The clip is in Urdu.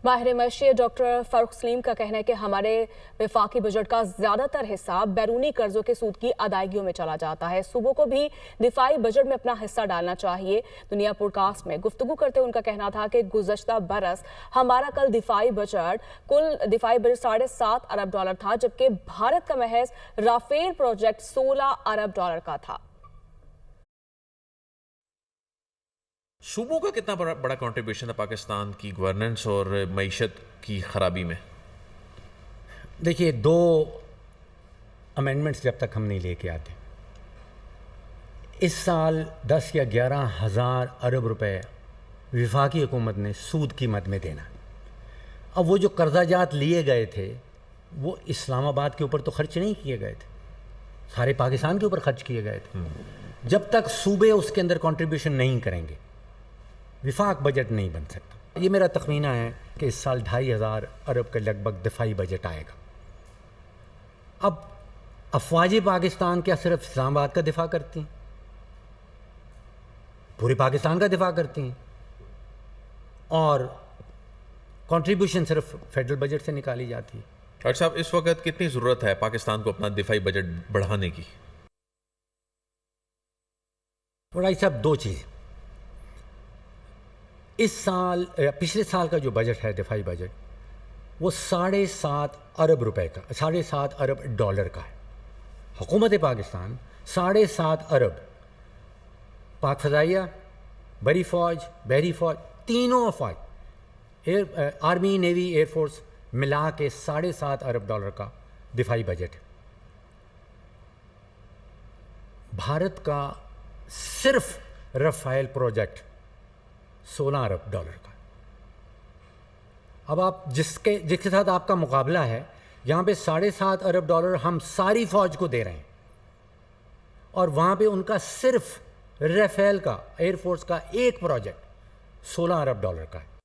ماہر معیشت ڈاکٹر فاروق سلیم کا کہنا ہے کہ ہمارے وفاقی بجٹ کا زیادہ تر حصہ بیرونی قرضوں کے سود کی ادائیگیوں میں چلا جاتا ہے۔ صوبوں کو بھی دفاعی بجٹ میں اپنا حصہ ڈالنا چاہیے۔ دنیا پوڈ کاسٹ میں گفتگو کرتے ہوئے ان کا کہنا تھا کہ گزشتہ برس ہمارا کل دفاعی بجٹ 7.5 ارب ڈالر تھا، جبکہ بھارت کا محض رافیل پروجیکٹ 16 ارب ڈالر کا تھا۔ صوبوں کا کتنا بڑا کنٹریبیوشن ہے پاکستان کی گورننس اور معیشت کی خرابی میں؟ دیکھیے، 2 امینڈمنٹس جب تک ہم نہیں لے کے آتے، اس سال 10 یا 11 ہزار ارب روپے وفاقی حکومت نے سود کی مد میں دینا۔ اب وہ جو قرضہ جات لیے گئے تھے وہ اسلام آباد کے اوپر تو خرچ نہیں کیے گئے تھے، سارے پاکستان کے اوپر خرچ کیے گئے تھے۔ جب تک صوبے اس کے اندر کنٹریبیوشن نہیں کریں گے وفاق بجٹ نہیں بن سکتا۔ یہ میرا تخمینہ ہے کہ اس سال 2,500 ارب کے لگ بھگ دفاعی بجٹ آئے گا۔ اب افواج پاکستان کیا صرف اسلام آباد کا دفاع کرتی ہیں؟ پورے پاکستان کا دفاع کرتی ہیں، اور کنٹریبیوشن صرف فیڈرل بجٹ سے نکالی جاتی ہے۔ ڈاکٹر صاحب، اس وقت کتنی ضرورت ہے پاکستان کو اپنا دفاعی بجٹ بڑھانے کی؟ بھائی صاحب، 2 چیزیں۔ اس سال پچھلے سال کا جو بجٹ ہے دفاعی بجٹ وہ 7.5 ارب روپے کا 7.5 ارب ڈالر کا ہے۔ حکومت پاکستان 7.5 ارب پاک فضائیہ، بری فوج، بحری فوج، تینوں افواج، آرمی، نیوی، ایئر فورس ملا کے 7.5 ارب ڈالر کا دفاعی بجٹ ہے۔ بھارت کا صرف رافیل پروجیکٹ 16 ارب ڈالر کا۔ اب آپ جس کے ساتھ آپ کا مقابلہ ہے، یہاں پہ 7.5 ارب ڈالر ہم ساری فوج کو دے رہے ہیں، اور وہاں پہ ان کا صرف رافیل کا، ایئر فورس کا ایک پروجیکٹ 16 ارب ڈالر کا ہے۔